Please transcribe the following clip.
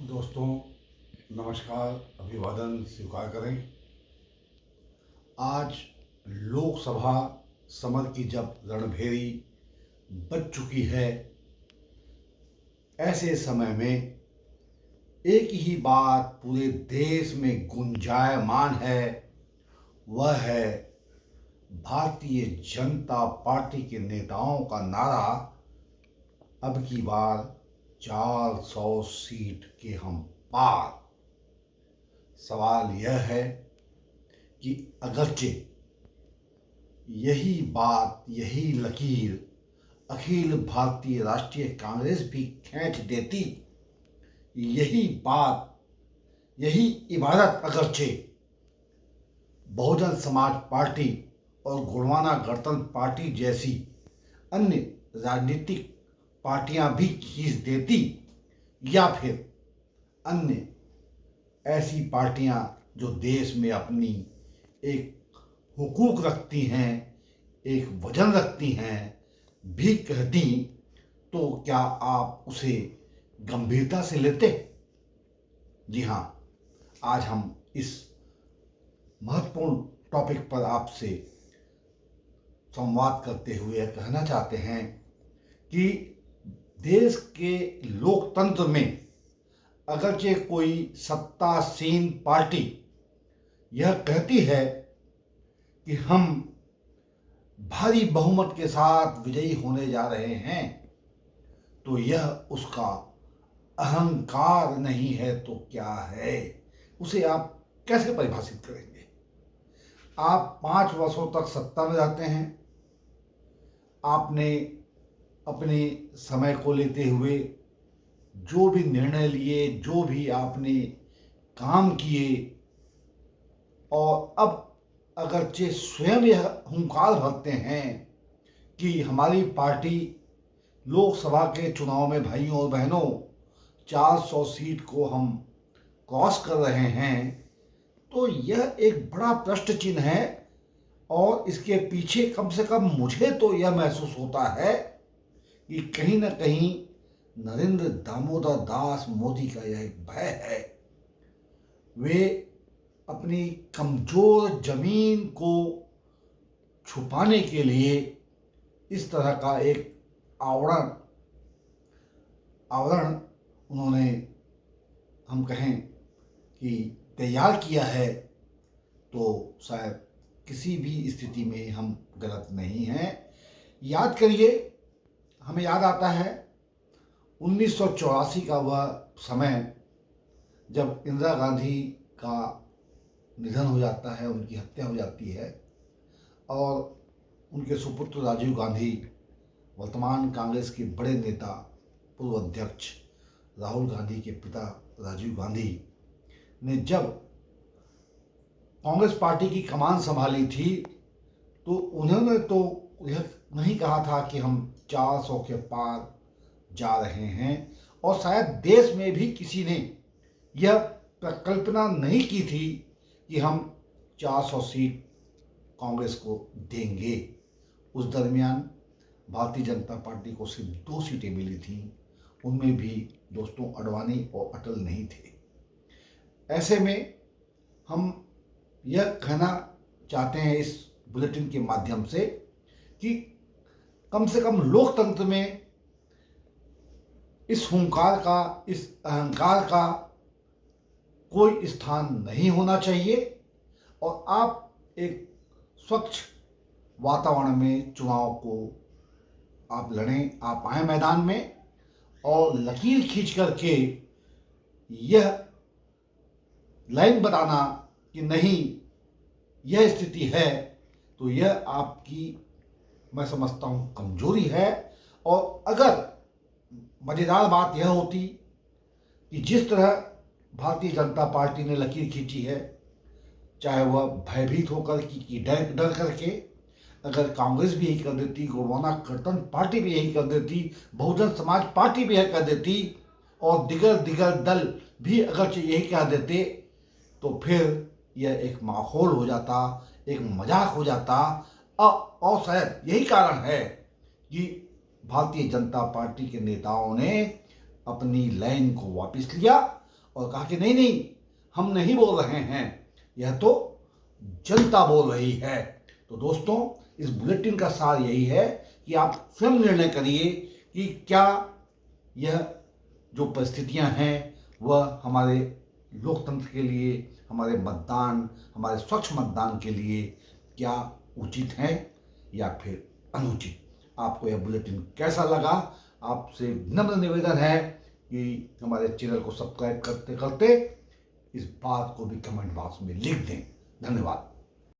दोस्तों नमस्कार, अभिवादन स्वीकार करें। आज लोकसभा समर की जब रणभेरी बज चुकी है, ऐसे समय में एक ही बात पूरे देश में गुंजायमान है, वह है भारतीय जनता पार्टी के नेताओं का नारा, अब की बार 400 सीट के हम पार। सवाल यह है कि अगरचे यही बात, यही लकीर अखिल भारतीय राष्ट्रीय कांग्रेस भी खींच देती, यही बात, यही इबारत अगरचे बहुजन समाज पार्टी और गोंडवाना गणतंत्र पार्टी जैसी अन्य राजनीतिक पार्टियां भी खींच देती, या फिर अन्य ऐसी पार्टियां जो देश में अपनी एक हुकूक रखती हैं, एक वजन रखती हैं, भी कहती, तो क्या आप उसे गंभीरता से लेते? जी हाँ, आज हम इस महत्वपूर्ण टॉपिक पर आपसे संवाद करते हुए कहना चाहते हैं कि देश के लोकतंत्र में अगरचे कोई सत्तासीन पार्टी यह कहती है कि हम भारी बहुमत के साथ विजयी होने जा रहे हैं, तो यह उसका अहंकार नहीं है तो क्या है? उसे आप कैसे परिभाषित करेंगे? आप 5 वर्षों तक सत्ता में रहते हैं, आपने अपने समय को लेते हुए जो भी निर्णय लिए, जो भी आपने काम किए, और अब अगरचे स्वयं यह हुंकार भरते हैं कि हमारी पार्टी लोकसभा के चुनाव में, भाइयों और बहनों, 400 सीट को हम क्रॉस कर रहे हैं, तो यह एक बड़ा प्रश्न चिन्ह है। और इसके पीछे कम से कम मुझे तो यह महसूस होता है कि कहीं ना कहीं नरेंद्र दामोदर दास मोदी का यह एक भय है। वे अपनी कमजोर जमीन को छुपाने के लिए इस तरह का एक आवरण उन्होंने, हम कहें कि तैयार किया है, तो शायद किसी भी स्थिति में हम गलत नहीं हैं। याद करिए, हमें याद आता है 1984 का वह समय जब इंदिरा गांधी का निधन हो जाता है, उनकी हत्या हो जाती है, और उनके सुपुत्र राजीव गांधी, वर्तमान कांग्रेस के बड़े नेता, पूर्व अध्यक्ष राहुल गांधी के पिता राजीव गांधी ने जब कांग्रेस पार्टी की कमान संभाली थी, तो उन्होंने तो यह नहीं कहा था कि हम 400 के पार जा रहे हैं, और शायद देश में भी किसी ने यह कल्पना नहीं की थी कि हम 400 सीट कांग्रेस को देंगे। उस दरमियान भारतीय जनता पार्टी को सिर्फ 2 सीटें मिली थीं, उनमें भी दोस्तों अडवाणी और अटल नहीं थे। ऐसे में हम यह कहना चाहते हैं इस बुलेटिन के माध्यम से कि कम से कम लोकतंत्र में इस हुंकार का, इस अहंकार का कोई स्थान नहीं होना चाहिए, और आप एक स्वच्छ वातावरण में चुनाव को आप लड़ें, आप आए मैदान में, और लकीर खींच करके यह लाइन बताना कि नहीं, यह स्थिति है, तो यह आपकी, मैं समझता हूँ, कमजोरी है। और अगर मज़ेदार बात यह होती कि जिस तरह भारतीय जनता पार्टी ने लकीर खींची है, चाहे वह भयभीत होकर कि डर करके, अगर कांग्रेस भी यही कर देती, गोंडवाना गणतंत्र पार्टी भी यही कर देती, बहुजन समाज पार्टी भी यही कर देती, और दिगर दल भी अगर यही कह देते, तो फिर यह एक माहौल हो जाता, एक मजाक हो जाता। और शायद यही कारण है कि भारतीय जनता पार्टी के नेताओं ने अपनी लाइन को वापस लिया और कहा कि नहीं नहीं, हम नहीं बोल रहे हैं, यह तो जनता बोल रही है। तो दोस्तों, इस बुलेटिन का सार यही है कि आप स्वयं निर्णय करिए कि क्या यह जो परिस्थितियां हैं वह हमारे लोकतंत्र के लिए, हमारे मतदान, हमारे स्वच्छ मतदान के लिए क्या उचित हैं या फिर अनुचित। आपको यह बुलेटिन कैसा लगा? आपसे नम्र निवेदन है कि हमारे चैनल को सब्सक्राइब करते करते इस बात को भी कमेंट बॉक्स में लिख दें। धन्यवाद।